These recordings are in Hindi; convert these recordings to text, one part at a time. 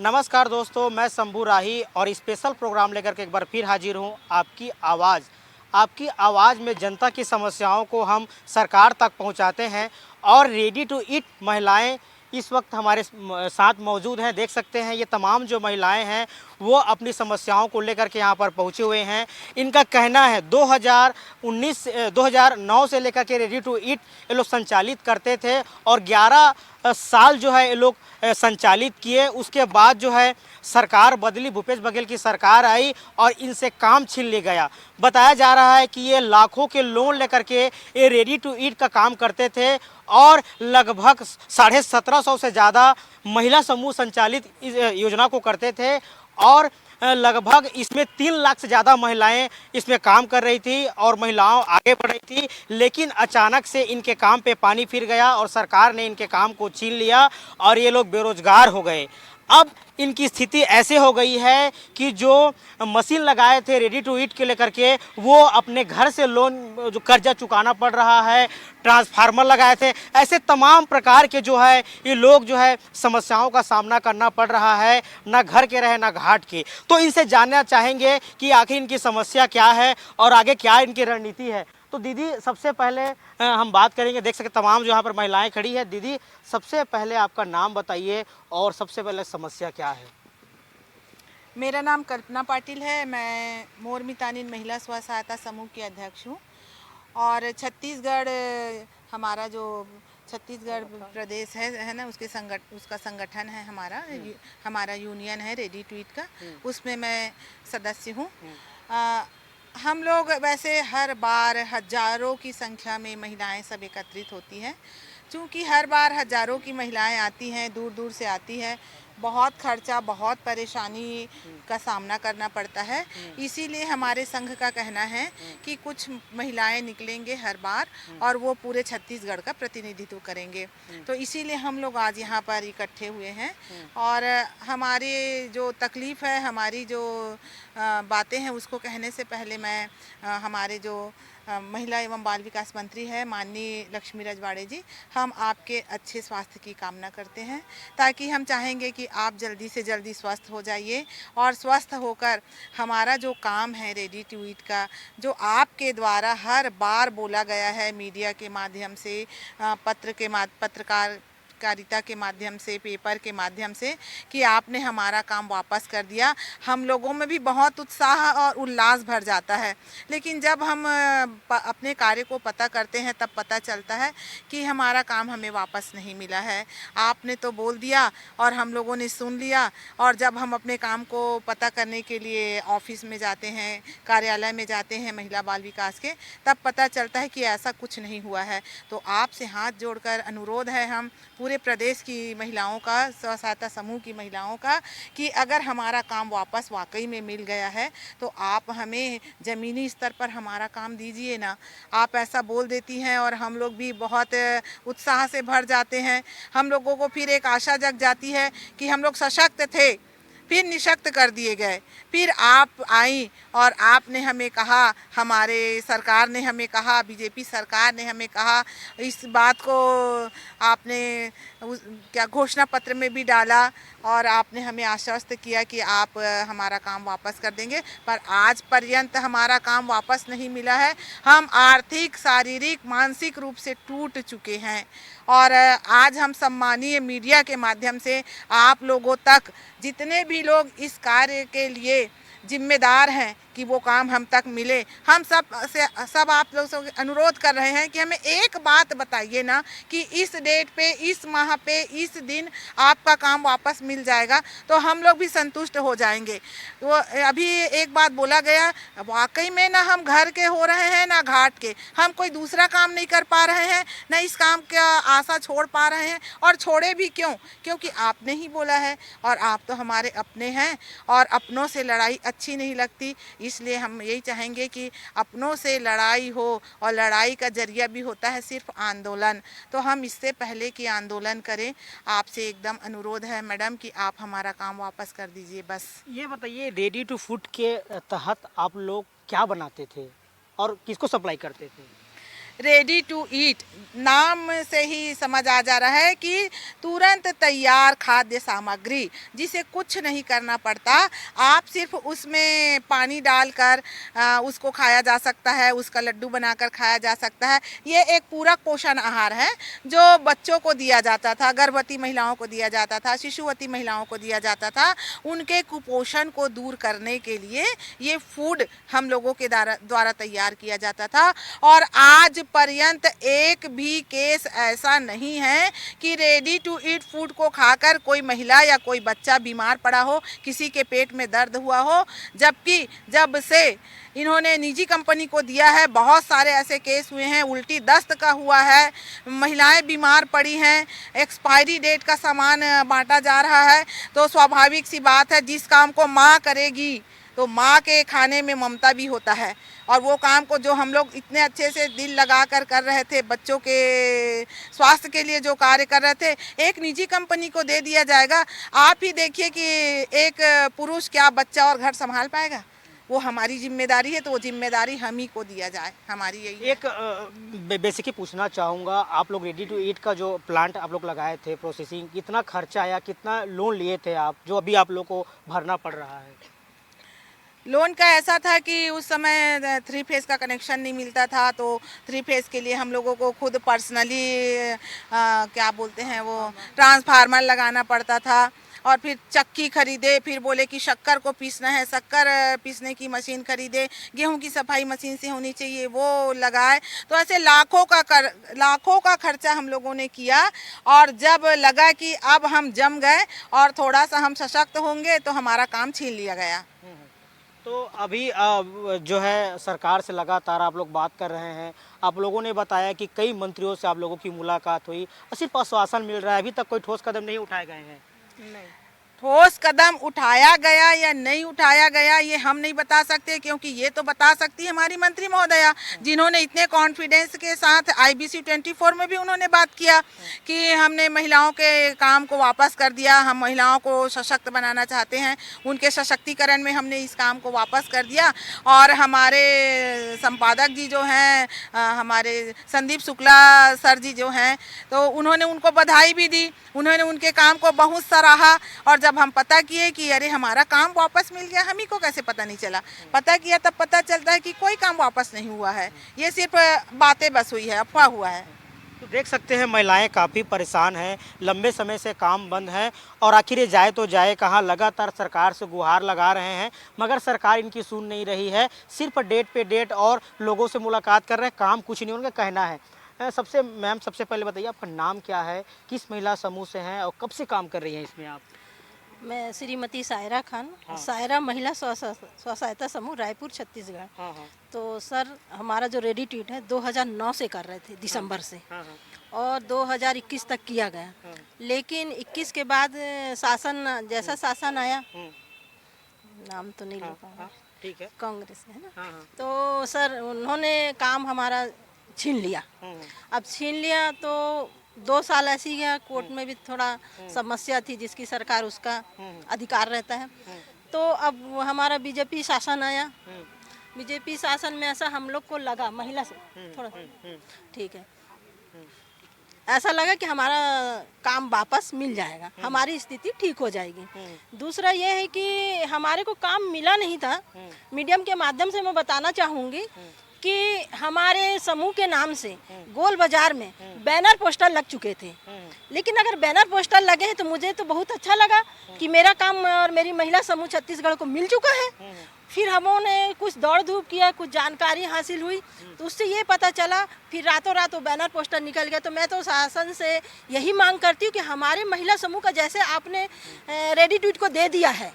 नमस्कार दोस्तों, मैं शंभू राही और स्पेशल प्रोग्राम लेकर के एक बार फिर हाजिर हूँ। आपकी आवाज़ में जनता की समस्याओं को हम सरकार तक पहुँचाते हैं और रेडी टू ईट महिलाएं इस वक्त हमारे साथ मौजूद हैं। देख सकते हैं ये तमाम जो महिलाएं हैं वो अपनी समस्याओं को लेकर के यहाँ पर पहुँचे हुए हैं। इनका कहना है 2009 से लेकर के रेडी टू ईट ये लोग संचालित करते थे और 11 साल जो है ये लोग संचालित किए। उसके बाद जो है सरकार बदली, भूपेश बघेल की सरकार आई और इनसे काम छीन लिया गया। बताया जा रहा है कि ये लाखों के लोन लेकर के ये रेडी टू ईट का काम करते थे और लगभग 1750 से ज़्यादा महिला समूह संचालित इस योजना को करते थे और लगभग इसमें 3 लाख से ज़्यादा महिलाएं इसमें काम कर रही थी और महिलाओं आगे बढ़ रही थी। लेकिन अचानक से इनके काम पे पानी फिर गया और सरकार ने इनके काम को छीन लिया और ये लोग बेरोजगार हो गए। अब इनकी स्थिति ऐसे हो गई है कि जो मशीन लगाए थे रेडी टू ईट के लेकर के वो अपने घर से लोन जो कर्जा चुकाना पड़ रहा है। ट्रांसफार्मर लगाए थे, ऐसे तमाम प्रकार के जो है ये लोग जो है समस्याओं का सामना करना पड़ रहा है, ना घर के रहे ना घाट के। तो इनसे जानना चाहेंगे कि आखिर इनकी समस्या क्या है और आगे क्या इनकी रणनीति है। तो दीदी सबसे पहले हम बात करेंगे, देख सकते तमाम जो यहाँ पर महिलाएं खड़ी है। दीदी सबसे पहले आपका नाम बताइए और सबसे पहले समस्या क्या है। मेरा नाम कल्पना पाटिल है। मैं मोर मितानिन महिला स्व सहायता समूह की अध्यक्ष हूँ और छत्तीसगढ़ हमारा जो छत्तीसगढ़ प्रदेश है ना, उसका संगठन है हमारा यूनियन है रेडी टू ईट का, उसमें मैं सदस्य हूँ। हम लोग वैसे हर बार हजारों की संख्या में महिलाएं सब एकत्रित होती हैं। चूँकि हर बार हजारों की महिलाएं आती हैं, दूर दूर से आती है, बहुत खर्चा, बहुत परेशानी का सामना करना पड़ता है। इसीलिए हमारे संघ का कहना है कि कुछ महिलाएं निकलेंगे हर बार और वो पूरे छत्तीसगढ़ का प्रतिनिधित्व करेंगे। तो इसीलिए हम लोग आज यहाँ पर इकट्ठे हुए हैं और हमारी जो तकलीफ़ है, हमारी जो बातें हैं, उसको कहने से पहले मैं हमारे जो महिला एवं बाल विकास मंत्री है माननीय लक्ष्मी रजवाड़े जी, हम आपके अच्छे स्वास्थ्य की कामना करते हैं, ताकि हम चाहेंगे कि आप जल्दी से जल्दी स्वस्थ हो जाइए और स्वस्थ होकर हमारा जो काम है रेडी टू ईट का, जो आपके द्वारा हर बार बोला गया है मीडिया के माध्यम से, पत्रकारिता के माध्यम से, पेपर के माध्यम से, कि आपने हमारा काम वापस कर दिया। हम लोगों में भी बहुत उत्साह और उल्लास भर जाता है। लेकिन जब हम अपने कार्य को पता करते हैं तब पता चलता है कि हमारा काम हमें वापस नहीं मिला है। आपने तो बोल दिया और हम लोगों ने सुन लिया, और जब हम अपने काम को पता करने के लिए ऑफिस में जाते हैं, कार्यालय में जाते हैं महिला बाल विकास के, तब पता चलता है कि ऐसा कुछ नहीं हुआ है। तो आपसे हाथ जोड़कर अनुरोध है हम पूरे प्रदेश की महिलाओं का, स्व सहायता समूह की महिलाओं का, कि अगर हमारा काम वापस वाकई में मिल गया है तो आप हमें ज़मीनी स्तर पर हमारा काम दीजिए ना। आप ऐसा बोल देती हैं और हम लोग भी बहुत उत्साह से भर जाते हैं। हम लोगों को फिर एक आशा जग जाती है कि हम लोग सशक्त थे, फिर निशक्त कर दिए गए। फिर आप आई और आपने हमें कहा, हमारे सरकार ने हमें कहा, बीजेपी सरकार ने हमें कहा, इस बात को आपने क्या घोषणा पत्र में भी डाला और आपने हमें आश्वस्त किया कि आप हमारा काम वापस कर देंगे, पर आज पर्यंत हमारा काम वापस नहीं मिला है। हम आर्थिक, शारीरिक, मानसिक रूप से टूट चुके हैं और आज हम सम्मानीय मीडिया के माध्यम से आप लोगों तक, जितने भी लोग इस कार्य के लिए जिम्मेदार हैं कि वो काम हम तक मिले, हम सब आप लोगों से अनुरोध कर रहे हैं कि हमें एक बात बताइए ना कि इस डेट पे, इस माह पे, इस दिन आपका काम वापस मिल जाएगा तो हम लोग भी संतुष्ट हो जाएंगे। वो अभी एक बात बोला गया, वाकई में ना हम घर के हो रहे हैं ना घाट के, हम कोई दूसरा काम नहीं कर पा रहे हैं, ना इस काम का आशा छोड़ पा रहे हैं। और छोड़े भी क्यों? क्योंकि आपने ही बोला है और आप तो हमारे अपने हैं और अपनों से लड़ाई अच्छी नहीं लगती। इसलिए हम यही चाहेंगे कि अपनों से लड़ाई हो, और लड़ाई का जरिया भी होता है सिर्फ आंदोलन। तो हम इससे पहले कि आंदोलन करें, आपसे एकदम अनुरोध है मैडम कि आप हमारा काम वापस कर दीजिए बस। ये बताइए रेडी टू फूड के तहत आप लोग क्या बनाते थे और किसको सप्लाई करते थे? रेडी टू ईट नाम से ही समझ आ जा रहा है कि तुरंत तैयार खाद्य सामग्री, जिसे कुछ नहीं करना पड़ता, आप सिर्फ उसमें पानी डालकर उसको खाया जा सकता है, उसका लड्डू बनाकर खाया जा सकता है। ये एक पूरक पोषण आहार है जो बच्चों को दिया जाता था, गर्भवती महिलाओं को दिया जाता था, शिशुवती महिलाओं को दिया जाता था। उनके कुपोषण को दूर करने के लिए ये फूड हम लोगों के द्वारा तैयार किया जाता था। और आज पर्यंत एक भी केस ऐसा नहीं है कि रेडी टू ईट फूड को खाकर कोई महिला या कोई बच्चा बीमार पड़ा हो, किसी के पेट में दर्द हुआ हो। जबकि जब से इन्होंने निजी कंपनी को दिया है, बहुत सारे ऐसे केस हुए हैं, उल्टी दस्त का हुआ है, महिलाएं बीमार पड़ी हैं, एक्सपायरी डेट का सामान बांटा जा रहा है। तो स्वाभाविक सी बात है, जिस काम को माँ करेगी तो माँ के खाने में ममता भी होता है। और वो काम को जो हम लोग इतने अच्छे से दिल लगा कर रहे थे, बच्चों के स्वास्थ्य के लिए जो कार्य कर रहे थे, एक निजी कंपनी को दे दिया जाएगा। आप ही देखिए कि एक पुरुष क्या बच्चा और घर संभाल पाएगा? वो हमारी जिम्मेदारी है, तो वो जिम्मेदारी हम ही को दिया जाए, हमारी यही है। एक बेसिकली पूछना चाहूँगा, आप लोग रेडी टू ईट का जो प्लांट आप लोग लगाए थे, प्रोसेसिंग, कितना खर्चा आया, कितना लोन लिए थे आप, जो अभी आप लोग को भरना पड़ रहा है? लोन का ऐसा था कि उस समय 3 फेज़ का कनेक्शन नहीं मिलता था, तो 3 फेज़ के लिए हम लोगों को खुद पर्सनली क्या बोलते हैं वो ट्रांसफार्मर लगाना पड़ता था। और फिर चक्की खरीदे, फिर बोले कि शक्कर को पीसना है, शक्कर पीसने की मशीन खरीदे, गेहूं की सफाई मशीन से होनी चाहिए, वो लगाए। तो ऐसे लाखों का खर्चा हम लोगों ने किया। और जब लगा कि अब हम जम गए और थोड़ा सा हम सशक्त होंगे, तो हमारा काम छीन लिया गया। तो अभी जो है सरकार से लगातार आप लोग बात कर रहे हैं, आप लोगों ने बताया कि कई मंत्रियों से आप लोगों की मुलाकात हुई, सिर्फ आश्वासन मिल रहा है, अभी तक कोई ठोस कदम नहीं उठाए गए हैं। नहीं, ठोस कदम उठाया गया या नहीं उठाया गया ये हम नहीं बता सकते, क्योंकि ये तो बता सकती है हमारी मंत्री महोदया, जिन्होंने इतने कॉन्फिडेंस के साथ IBC 24 में भी उन्होंने बात किया कि हमने महिलाओं के काम को वापस कर दिया, हम महिलाओं को सशक्त बनाना चाहते हैं, उनके सशक्तिकरण में हमने इस काम को वापस कर दिया। और हमारे संपादक जी जो हैं, हमारे संदीप शुक्ला सर जी जो हैं, तो उन्होंने उनको बधाई भी दी, उन्होंने उनके काम को बहुत सराहा। और जब हम पता किए कि अरे हमारा काम वापस मिल गया, हम ही को कैसे पता नहीं चला? पता किया तब पता चलता है कि कोई काम वापस नहीं हुआ है, ये सिर्फ बातें बस हुई है, अफवाह हुआ है। तो देख सकते हैं महिलाएं काफ़ी परेशान हैं, लंबे समय से काम बंद है और आखिर ये जाए तो जाए कहाँ। लगातार सरकार से गुहार लगा रहे हैं, मगर सरकार इनकी सुन नहीं रही है, सिर्फ डेट पे डेट और लोगों से मुलाकात कर रहे हैं, काम कुछ नहीं उनका कहना है। सबसे पहले बताइए आपका नाम क्या है, किस महिला समूह से हैं और कब से काम कर रही हैं इसमें आप? मैं श्रीमती सायरा खान, हाँ। सायरा महिला स्व सहायता समूह, रायपुर, छत्तीसगढ़। हाँ हाँ तो सर हमारा जो रेडी टू ईट है 2009 से कर रहे थे, दिसंबर से, हाँ हाँ और 2021 तक किया गया। हाँ। लेकिन 21 के बाद शासन, जैसा शासन आया, नाम तो नहीं ले हाँ, पाऊंगा, हाँ, ठीक है। कांग्रेस है ना, हाँ हाँ तो सर उन्होंने काम हमारा छीन लिया। अब छीन लिया तो 2 साल ऐसे ही गया, कोर्ट में भी थोड़ा समस्या थी, जिसकी सरकार उसका अधिकार रहता है। तो अब हमारा बीजेपी शासन आया, बीजेपी शासन में ऐसा हम लोग को लगा, महिला से थोड़ा ठीक है, ऐसा लगा कि हमारा काम वापस मिल जाएगा, हमारी स्थिति ठीक हो जाएगी। दूसरा ये है कि हमारे को काम मिला नहीं था। मीडियम के माध्यम से मैं बताना चाहूँगी कि हमारे समूह के नाम से गोल बाजार में बैनर पोस्टर लग चुके थे। लेकिन अगर बैनर पोस्टर लगे हैं तो मुझे तो बहुत अच्छा लगा कि मेरा काम और मेरी महिला समूह छत्तीसगढ़ को मिल चुका है। फिर हमने कुछ दौड़ धूप किया, कुछ जानकारी हासिल हुई, तो उससे ये पता चला, फिर रातों रात वो बैनर पोस्टर निकल गया। तो मैं तो शासन से यही मांग करती हूँ कि हमारे महिला समूह का जैसे आपने रेडी टू ईट को दे दिया है,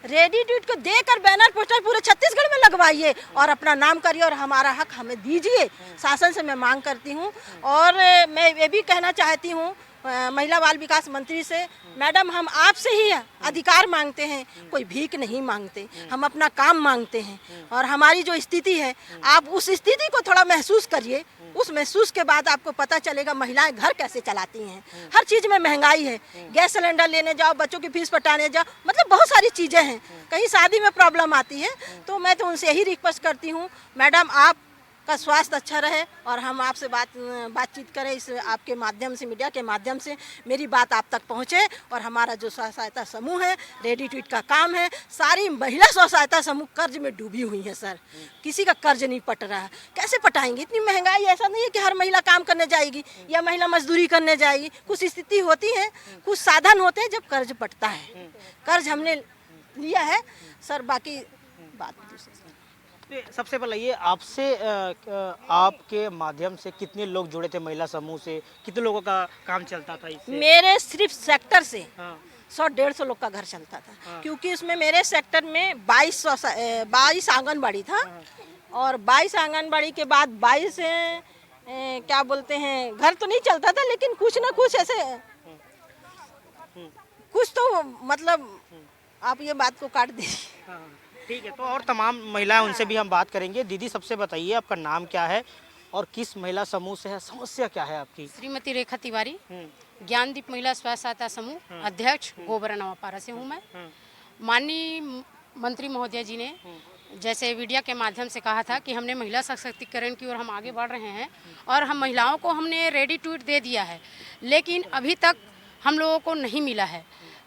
रेडी टू ईट को देकर बैनर पोस्टर पूरे छत्तीसगढ़ में लगवाइए और अपना नाम करिए और हमारा हक हमें दीजिए। शासन से मैं मांग करती हूँ। और मैं ये भी कहना चाहती हूँ महिला बाल विकास मंत्री से, मैडम हम आपसे ही अधिकार मांगते हैं, कोई भीख नहीं मांगते, हम अपना काम मांगते हैं। और हमारी जो स्थिति है, आप उस स्थिति को थोड़ा महसूस करिए, उस महसूस के बाद आपको पता चलेगा महिलाएं घर कैसे चलाती हैं। हर चीज़ में महंगाई है, गैस सिलेंडर लेने जाओ, बच्चों की फीस पटाने जाओ, मतलब बहुत सारी चीज़ें हैं, कहीं शादी में प्रॉब्लम आती है। तो मैं तो उनसे यही रिक्वेस्ट करती हूँ, मैडम आप का स्वास्थ्य अच्छा रहे और हम आपसे बातचीत करें इस आपके माध्यम से, मीडिया के माध्यम से मेरी बात आप तक पहुंचे। और हमारा जो स्व सहायता समूह है, रेडी टू ईट का काम है, सारी महिला स्व सहायता समूह कर्ज में डूबी हुई है सर। किसी का कर्ज नहीं पट रहा है, कैसे पटाएंगे? इतनी महंगाई, ऐसा नहीं है कि हर महिला काम करने जाएगी या महिला मजदूरी करने जाएगी। कुछ स्थिति होती है, कुछ साधन होते हैं जब कर्ज पटता है। कर्ज हमने लिया है सर, बाकी बात दूसरी। सबसे पहले ये आपसे आपके माध्यम से कितने लोग जुड़े थे महिला समूह से, कितने लोगों का काम चलता था इससे? मेरे सिर्फ सेक्टर से हाँ। 100-150 लोग का घर चलता था। क्योंकि उसमें मेरे सेक्टर में 22 आंगनबाड़ी था और 22 आंगनबाड़ी के बाद 22 क्या बोलते हैं, घर तो नहीं चलता था लेकिन कुछ ना कुछ ऐसे कुछ तो मतलब आप ये बात को काट दीजिए। ठीक है, तो और तमाम महिलाएं उनसे भी हम बात करेंगे। दीदी सबसे बताइए आपका नाम क्या है और किस महिला समूह से है, समस्या क्या है आपकी? श्रीमती रेखा तिवारी, ज्ञानदीप महिला स्व सहायता समूह अध्यक्ष, गोबरा नवापारा से हूँ मैं। माननीय मंत्री महोदय जी ने जैसे मीडिया के माध्यम से कहा था कि हमने महिला सशक्तिकरण की ओर हम आगे बढ़ रहे हैं और हम महिलाओं को हमने रेडी टू ईट दे दिया है, लेकिन अभी तक हम लोगों को नहीं मिला है।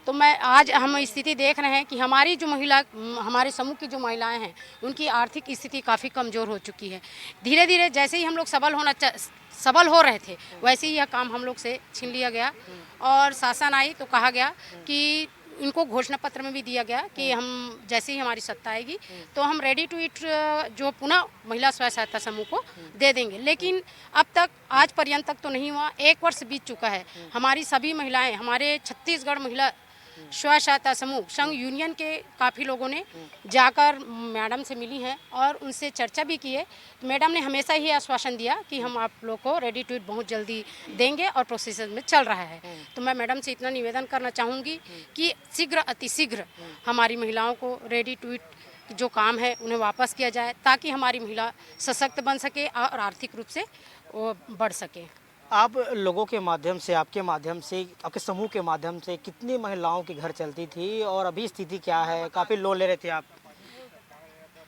तो मैं आज हम स्थिति देख रहे हैं कि हमारी जो हमारे समूह की जो महिलाएं हैं उनकी आर्थिक स्थिति काफ़ी कमज़ोर हो चुकी है। धीरे धीरे जैसे ही हम लोग सबल हो रहे थे वैसे ही यह काम हम लोग से छीन लिया गया और शासन आई तो कहा गया कि इनको घोषणा पत्र में भी दिया गया कि हम जैसे ही हमारी सत्ता आएगी तो हम रेडी टू ईट जो पुनः महिला स्व सहायता समूह को दे देंगे, लेकिन अब तक आज पर्यंत तक तो नहीं हुआ। 1 वर्ष बीत चुका है। हमारी सभी महिलाएं, हमारे छत्तीसगढ़ महिला स्व सहायता समूह संघ यूनियन के काफ़ी लोगों ने जाकर मैडम से मिली हैं और उनसे चर्चा भी की है। तो मैडम ने हमेशा ही आश्वासन दिया कि हम आप लोग को रेडी टू ईट बहुत जल्दी देंगे और प्रोसेस में चल रहा है। तो मैं मैडम से इतना निवेदन करना चाहूँगी कि शीघ्र अतिशीघ्र हमारी महिलाओं को रेडी टू ईट जो काम है उन्हें वापस किया जाए ताकि हमारी महिला सशक्त बन सके और आर्थिक रूप से वो बढ़ सके। आप लोगों के माध्यम से, आपके माध्यम से, आपके समूह के माध्यम से कितनी महिलाओं के घर चलती थी और अभी स्थिति क्या है? काफ़ी लोन ले रहे थे आप?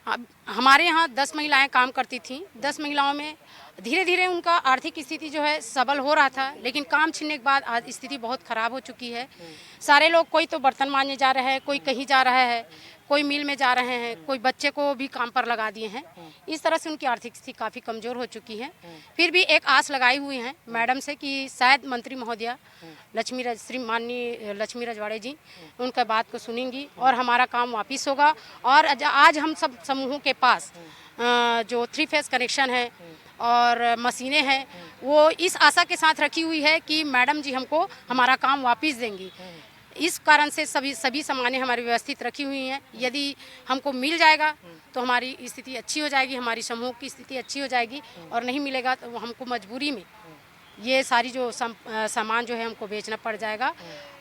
अब हमारे यहाँ 10 महिलाएं काम करती थीं। 10 महिलाओं में धीरे धीरे उनका आर्थिक स्थिति जो है सबल हो रहा था, लेकिन काम छीनने के बाद आज स्थिति बहुत ख़राब हो चुकी है। सारे लोग, कोई तो बर्तन मांजने जा रहे हैं, कोई कहीं जा रहा है, कोई मिल में जा रहे हैं, कोई बच्चे को भी काम पर लगा दिए हैं। इस तरह से उनकी आर्थिक स्थिति काफ़ी कमज़ोर हो चुकी है। फिर भी एक आस लगाई हुई है मैडम से कि शायद मंत्री महोदया माननीय लक्ष्मी रजवाड़े जी उनका बात को सुनेंगी और हमारा काम वापस होगा। और आज हम सब समूहों के पास जो 3 फेज कनेक्शन है और मशीनें हैं, वो इस आशा के साथ रखी हुई है कि मैडम जी हमको हमारा काम वापस देंगी। इस कारण से सभी सामानें हमारी व्यवस्थित रखी हुई हैं। यदि हमको मिल जाएगा तो हमारी स्थिति अच्छी हो जाएगी, हमारी समूह की स्थिति अच्छी हो जाएगी, और नहीं मिलेगा तो हमको मजबूरी में ये सारी जो सामान जो है हमको बेचना पड़ जाएगा।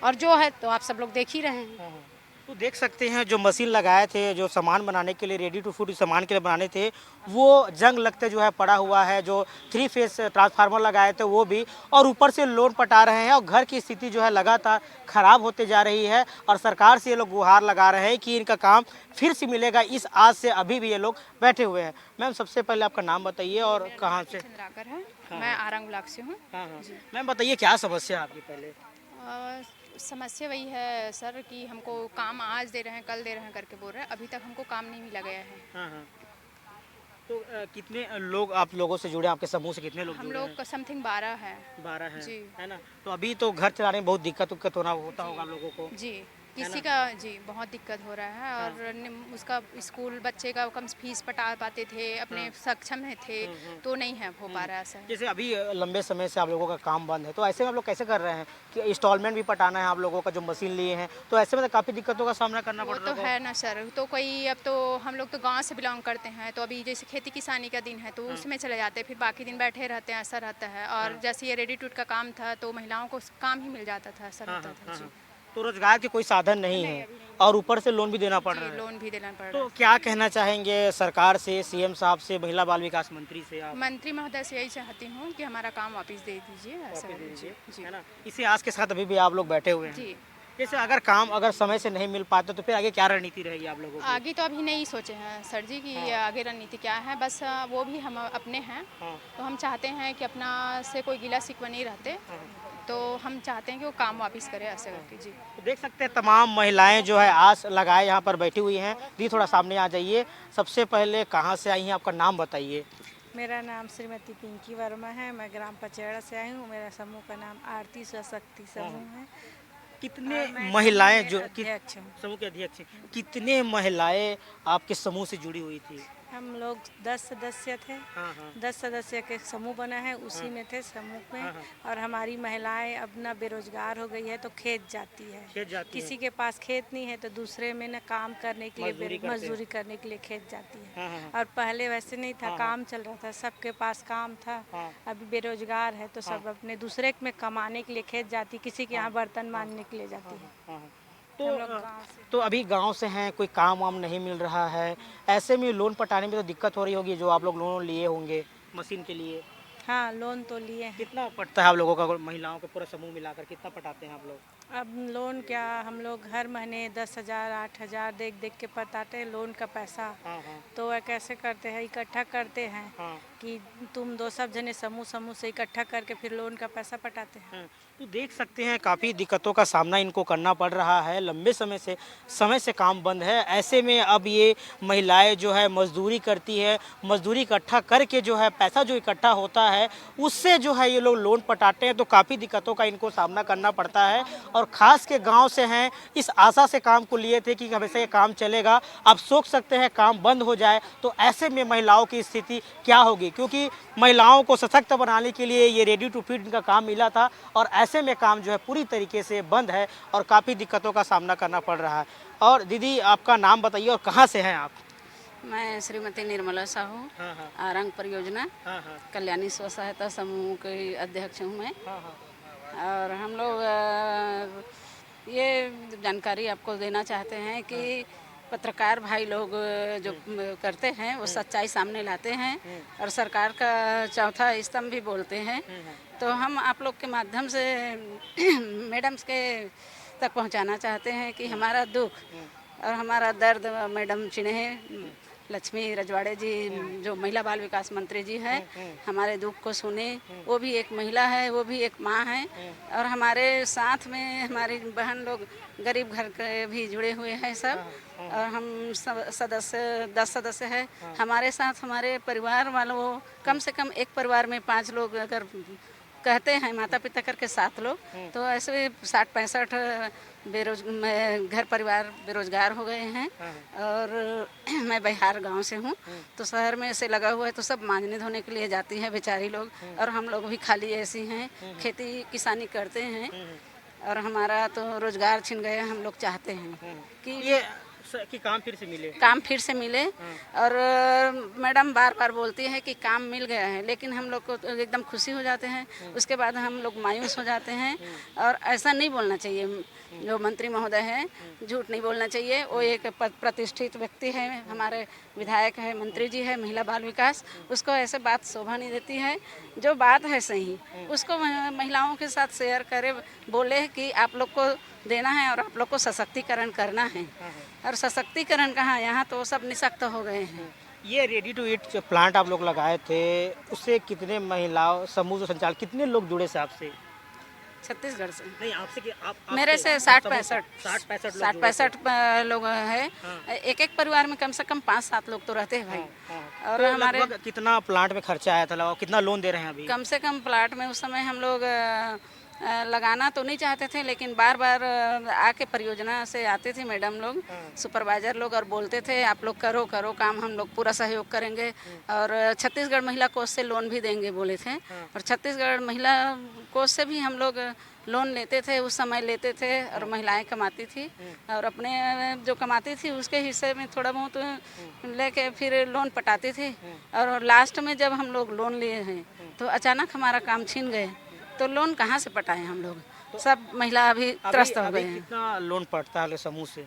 और जो है तो आप सब लोग देख ही रहे हैं। तो देख सकते हैं जो मशीन लगाए थे, जो सामान बनाने के लिए, रेडी टू फूड सामान के लिए बनाने थे, वो जंग लगते जो है पड़ा हुआ है। जो 3 फेज ट्रांसफार्मर लगाए थे वो भी, और ऊपर से लोन पटा रहे हैं और घर की स्थिति जो है लगातार ख़राब होते जा रही है। और सरकार से ये लोग गुहार लगा रहे हैं कि इनका काम फिर से मिलेगा, इस आज से अभी भी ये लोग बैठे हुए हैं। मैम सबसे पहले आपका नाम बताइए और कहाँ से? चंद्राकर है। मैं आरंग ब्लॉक से हूँ। मैम बताइए क्या समस्या है आपकी पहले? समस्या वही है सर कि हमको काम आज दे रहे हैं, कल दे रहे हैं करके बोल रहे हैं, अभी तक हमको काम नहीं मिला गया है। तो कितने लोग आप लोगों से जुड़े, आपके समूह से कितने लोग हम जुड़े लोग हैं? का समथिंग 12 है। 12 है जी। है ना? तो अभी तो घर चलाने में बहुत दिक्कत होता होगा आप लोगों को। जी, किसी का जी बहुत दिक्कत हो रहा है। और उसका स्कूल बच्चे का कम फीस पटा पाते थे, अपने सक्षम में थे तो नहीं है हो पा रहा है सर। जैसे अभी लंबे समय से आप लोगों का काम बंद है, तो ऐसे में आप लोग कैसे कर रहे हैं कि इंस्टॉलमेंट भी पटाना है आप लोगों का, जो मशीन लिए हैं, तो ऐसे में तो काफ़ी दिक्कतों का सामना करना वो पड़ रहा तो है ना सर। तो कोई, अब तो हम लोग तो गांव से बिलोंग करते हैं, तो अभी जैसे खेती किसानी का दिन है तो उसमें चले जाते हैं, फिर बाकी दिन बैठे रहते हैं, ऐसा रहता है। और जैसे ये रेडी टू ईट का काम था तो महिलाओं को काम ही मिल जाता था, ऐसा रहता था जी। तो रोजगार के कोई साधन नहीं है और ऊपर से लोन भी देना पड़ रहा है। लोन भी देना पड़ रहा तो क्या कहना चाहेंगे सरकार से, सीएम साहब से, महिला बाल विकास मंत्री से आप? है। मंत्री महोदय से यही चाहती हूँ कि हमारा काम वापस दे दीजिए, ऐसा वापस दे दीजिए, जी है ना? इसी आस के साथ अभी भी आप लोग बैठे हुए हैं। जी। जैसे अगर काम अगर समय से नहीं मिल पाता तो फिर आगे क्या रणनीति रहेगी आप लोगों की? आगे तो अभी नहीं सोचे हैं सर जी कि आगे रणनीति क्या है, बस वो भी हम अपने हैं। हाँ। तो हम चाहते हैं कि अपना से कोई गिला शिकवा नहीं रहते, तो हम चाहते हैं कि वो काम वापस करे ऐसे करके जी। तो देख सकते हैं तमाम महिलाएं जो है आस लगाए यहाँ पर बैठी हुई हैं। दी थोड़ा सामने आ जाइए। सबसे पहले कहाँ से आई हैं, आपका नाम बताइए। मेरा नाम श्रीमती पिंकी वर्मा है। मैं ग्राम पचेड़ा से आई हूँ। मेरा समूह का नाम आरती स्वशक्ति समूह है। कितने और मैं महिलाएं समूह जो में अध्यक्ष हूँ। समूह के अध्यक्ष हैं, कितने महिलाएं आपके समूह से जुड़ी हुई थी? हम लोग 10 सदस्य थे। हाँ हाँ 10 सदस्य के समूह बना है, उसी में थे समूह में। और हमारी महिलाएं अब ना बेरोजगार हो गई है तो खेत जाती है। खेत जाती किसी के पास खेत नहीं है तो दूसरे में ना काम करने के मजदूरी लिए करते हैं। मजदूरी करने के लिए खेत जाती है। हाँ, हाँ, और पहले वैसे नहीं था, काम चल रहा था, सबके पास काम था। हाँ। अभी बेरोजगार है तो सब अपने दूसरे में कमाने के लिए खेत जाती, किसी के यहाँ बर्तन मांजने के लिए जाती है। हाँ। हम लोग तो गाँव से तो अभी गांव से हैं, कोई काम वाम नहीं मिल रहा है, ऐसे में लोन पटाने में तो दिक्कत हो रही होगी, जो आप लोग लोन लिए होंगे मशीन के लिए। हाँ लोन तो लिए हैं। कितना पड़ता है आप लोगों का, महिलाओं का पूरा समूह मिलाकर कितना पटाते हैं आप लोग? अब लोन क्या, हम लोग हर महीने 10,000 8,000 देख देख के पटाते हैं लोन का पैसा। हाँ हाँ तो वह कैसे करते हैं, इकट्ठा करते हैं हाँ। कि तुम दो सब जने समूह समूह से इकट्ठा करके फिर लोन का पैसा पटाते हैं। तो देख सकते हैं काफ़ी दिक्कतों का सामना इनको करना पड़ रहा है। लंबे समय से काम बंद है। ऐसे में अब ये महिलाएं जो है मजदूरी करती है, मजदूरी इकट्ठा करके जो है पैसा जो इकट्ठा होता है उससे जो है ये लोग लोन पटाते हैं। तो काफ़ी दिक्कतों का इनको सामना करना पड़ता है। और ख़ास के गांव से हैं, इस आशा से काम को लिए थे कि हमेशा ये काम चलेगा। आप सोच सकते हैं काम बंद हो जाए तो ऐसे में महिलाओं की स्थिति क्या होगी, क्योंकि महिलाओं को सशक्त बनाने के लिए ये रेडी टू फीड का काम मिला था और ऐसे में काम जो है पूरी तरीके से बंद है और काफ़ी दिक्कतों का सामना करना पड़ रहा है। और दीदी आपका नाम बताइए और कहाँ से हैं आप? मैं श्रीमती निर्मला साहू, हाँ हाँ आरंग परियोजना हाँ हाँ कल्याणी स्व सहायता समूह की अध्यक्ष हूँ मैं। हाँ हाँ और हम लोग ये जानकारी आपको देना चाहते हैं कि पत्रकार भाई लोग जो करते हैं वो सच्चाई सामने लाते हैं और सरकार का चौथा स्तंभ भी बोलते हैं। तो हम आप लोग के माध्यम से मैडम्स के तक पहुंचाना चाहते हैं कि हमारा दुख और हमारा दर्द मैडम चिन्हे लक्ष्मी रजवाड़े जी जो महिला बाल विकास मंत्री जी हैं हमारे दुख को सुने। वो भी एक महिला है, वो भी एक माँ है और हमारे साथ में हमारी बहन लोग गरीब घर के भी जुड़े हुए हैं सब। और हम सब सदस्य 10 सदस्य हैं। हमारे साथ हमारे परिवार वालों कम से कम एक परिवार में 5 लोग अगर कहते हैं माता पिता करके 7 लोग, तो ऐसे 60-65 घर परिवार बेरोजगार हो गए हैं। और मैं बिहार गांव से हूँ तो शहर में ऐसे लगा हुआ है तो सब मांजने धोने के लिए जाती हैं बेचारी लोग। और हम लोग भी खाली ऐसी हैं, खेती किसानी करते हैं और हमारा तो रोजगार छिन गया। हम लोग चाहते हैं कि काम फिर से मिले, काम फिर से मिले। और मैडम बार बार बोलती है कि काम मिल गया है, लेकिन हम लोग को तो एकदम खुशी हो जाते हैं, उसके बाद हम लोग मायूस हो जाते हैं। और ऐसा नहीं बोलना चाहिए, जो मंत्री महोदय हैं झूठ नहीं बोलना चाहिए। वो एक प्रतिष्ठित व्यक्ति है, हमारे विधायक है, मंत्री जी है महिला बाल विकास, उसको ऐसे बात शोभा नहीं देती है। जो बात है सही उसको महिलाओं के साथ शेयर करे, बोले कि आप लोग को देना है और आप लोग को सशक्तिकरण करना है। और सशक्तिकरण कहाँ, यहाँ तो सब निशक्त हो गए हैं। ये रेडी टू ईट प्लांट आप लोग लगाए थे, उससे कितने महिलाओं समूह जो संचालक कितने लोग जुड़े से आपसे? छत्तीसगढ़ से नहीं आपसे कि आप मेरे से 60-65 लोग हैं। एक एक परिवार में कम से कम 5-7 लोग तो रहते हैं भाई। और तो हमारे लगभग कितना प्लांट में खर्चा आया था, लगाओ कितना लोन दे रहे हैं अभी? कम से कम प्लाट में उस समय हम लोग लगाना तो नहीं चाहते थे, लेकिन बार बार आके परियोजना से आते थे मैडम लोग, सुपरवाइजर लोग, और बोलते थे आप लोग करो करो काम, हम लोग पूरा सहयोग करेंगे। और छत्तीसगढ़ महिला कोष से लोन भी देंगे बोले थे। और छत्तीसगढ़ महिला कोष से भी हम लोग लोन लेते थे, उस समय लेते थे। और महिलाएं कमाती थी और अपने जो कमाती थी उसके हिस्से में थोड़ा बहुत लेके फिर लोन पटाती थी। और लास्ट में जब हम लोग लोन लिए हैं तो अचानक हमारा काम छीन गए, तो लोन कहाँ से पटाए हम लोग? सब महिला अभी त्रस्त हो गए हैं। कितना लोन पड़ता है समूह से?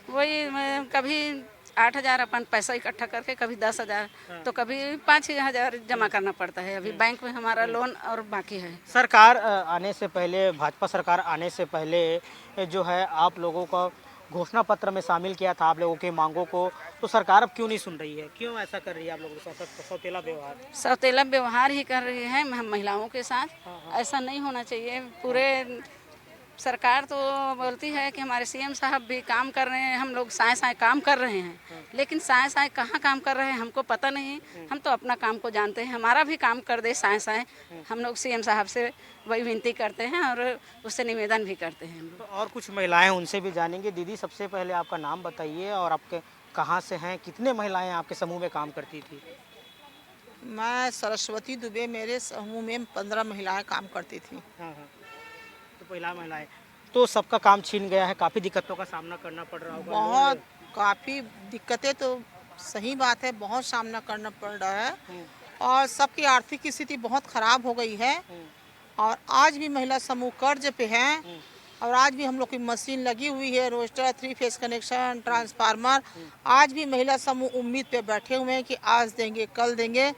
वही कभी 8,000 अपन पैसा इकट्ठा करके कभी 10,000 तो कभी 5,000 जमा करना पड़ता है। अभी बैंक में हमारा लोन और बाकी है। सरकार आने से पहले, भाजपा सरकार आने से पहले जो है आप लोगों का घोषणा पत्र में शामिल किया था आप लोगों की मांगों को, तो सरकार अब क्यों नहीं सुन रही है? क्यों ऐसा कर रही है आप लोगों के साथ सौतेला व्यवहार? सौतेला व्यवहार ही कर रही है महिलाओं के साथ। ऐसा नहीं होना चाहिए। पूरे सरकार तो बोलती है कि हमारे सीएम साहब भी काम कर रहे हैं, हम लोग साए साए काम कर रहे हैं, लेकिन साए साए कहाँ काम कर रहे हैं हमको पता नहीं। हम तो अपना काम को जानते हैं, हमारा भी काम कर दे साए साए। हम लोग सीएम साहब से वही विनती करते हैं और उससे निवेदन भी करते हैं हम तो लोग। और कुछ महिलाएं उनसे भी जानेंगे। दीदी, सबसे पहले आपका नाम बताइए और आपके कहाँ से हैं, कितने महिलाएं आपके समूह में काम करती थी? मैं सरस्वती दुबे, मेरे समूह में 15 महिलाएं काम करती थी। हाँ हाँ, तो पहला महिलाएं, तो सबका काम छीन गया है, काफ़ी दिक्कतों का सामना करना पड़ रहा होगा। बहुत काफ़ी दिक्कतें तो सही बात है, बहुत सामना करना पड़ रहा है और सबकी आर्थिक स्थिति बहुत खराब हो गई है। और आज भी महिला समूह कर्ज पे हैं और आज भी हम लोग की मशीन लगी हुई है, रोस्टर, 3 फेस कनेक्शन, ट्रांसफार्मर। आज भी महिला समूह उम्मीद पे बैठे हुए हैं कि आज देंगे कल देंगे,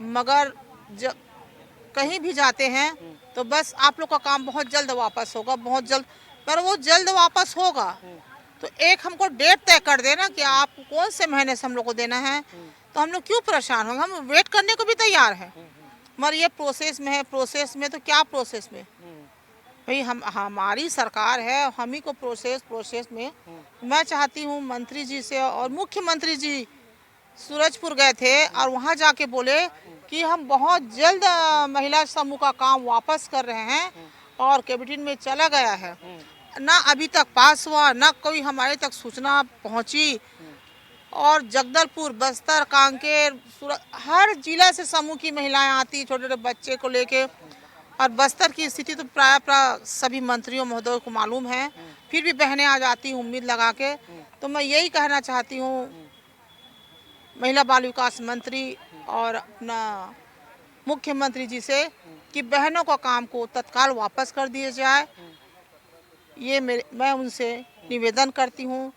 मगर जब कहीं भी जाते हैं तो बस आप लोग का काम बहुत जल्द वापस होगा, बहुत जल्द। पर वो जल्द वापस होगा तो एक हमको डेट तय कर देना कि आपको कौन से महीने से हम लोग को देना है, तो हम लोग क्यों परेशान होंगे? हम वेट करने को भी तैयार हैं, मगर ये प्रोसेस में है। प्रोसेस में तो क्या प्रोसेस में भाई, हमारी सरकार है, हम ही को प्रोसेस में। मैं चाहती हूँ मंत्री जी से, और मुख्यमंत्री जी सूरजपुर गए थे और वहाँ जाके बोले कि हम बहुत जल्द महिला समूह का काम वापस कर रहे हैं और कैबिनेट में चला गया है। ना अभी तक पास हुआ, ना कोई हमारे तक सूचना पहुँची। और जगदलपुर, बस्तर, कांकेर, हर जिला से समूह की महिलाएं आती, छोटे छोटे बच्चे को लेके। और बस्तर की स्थिति तो प्राय सभी मंत्रियों महोदय को मालूम है, फिर भी बहनें आ जाती हैं उम्मीद लगा के। तो मैं यही कहना चाहती हूँ महिला बाल विकास मंत्री और अपना मुख्यमंत्री जी से कि बहनों का काम को तत्काल वापस कर दिया जाए। ये मैं उनसे निवेदन करती हूँ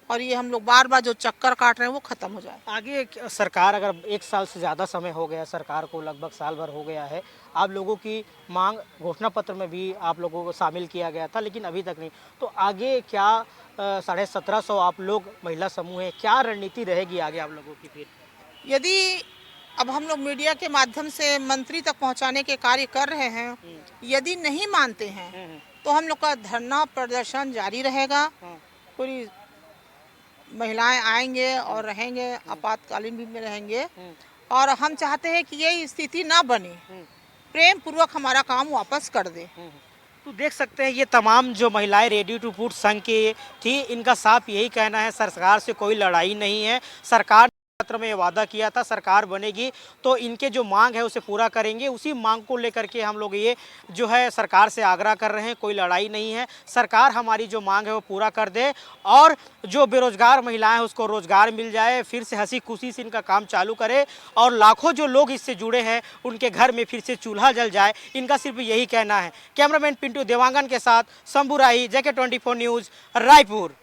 और ये हम लोग बार बार जो चक्कर काट रहे हैं वो खत्म हो जाए। आगे सरकार, अगर 1 साल से ज़्यादा समय हो गया सरकार को, लगभग साल भर हो गया है, आप लोगों की मांग घोषणा पत्र में भी आप लोगों को शामिल किया गया था, लेकिन अभी तक नहीं। तो आगे क्या 1750 आप लोग महिला समूह हैं, क्या रणनीति रहेगी आगे आप लोगों की? फिर यदि अब हम लोग मीडिया के माध्यम से मंत्री तक पहुंचाने के कार्य कर रहे हैं, यदि नहीं मानते हैं तो हम लोग का धरना प्रदर्शन जारी रहेगा। पूरी महिलाएं आएंगे और रहेंगे, आपातकालीन भी में रहेंगे। और हम चाहते हैं कि ये स्थिति ना बने, प्रेम पूर्वक हमारा काम वापस कर दे। तो देख सकते हैं ये तमाम जो महिलाएं रेडी टू फूड संघ की थी, इनका साफ यही कहना है सरकार से कोई लड़ाई नहीं है। सरकार पत्र में ये वादा किया था सरकार बनेगी तो इनके जो मांग है उसे पूरा करेंगे। उसी मांग को लेकर के हम लोग ये जो है सरकार से आग्रह कर रहे हैं, कोई लड़ाई नहीं है। सरकार हमारी जो मांग है वो पूरा कर दे और जो बेरोजगार महिलाएं हैं उसको रोजगार मिल जाए, फिर से हंसी खुशी से इनका काम चालू करे और लाखों जो लोग इससे जुड़े हैं उनके घर में फिर से चूल्हा जल जाए। इनका सिर्फ यही कहना है। कैमरामैन पिंटू देवांगन के साथ शंभू राही, JK24 न्यूज़, रायपुर।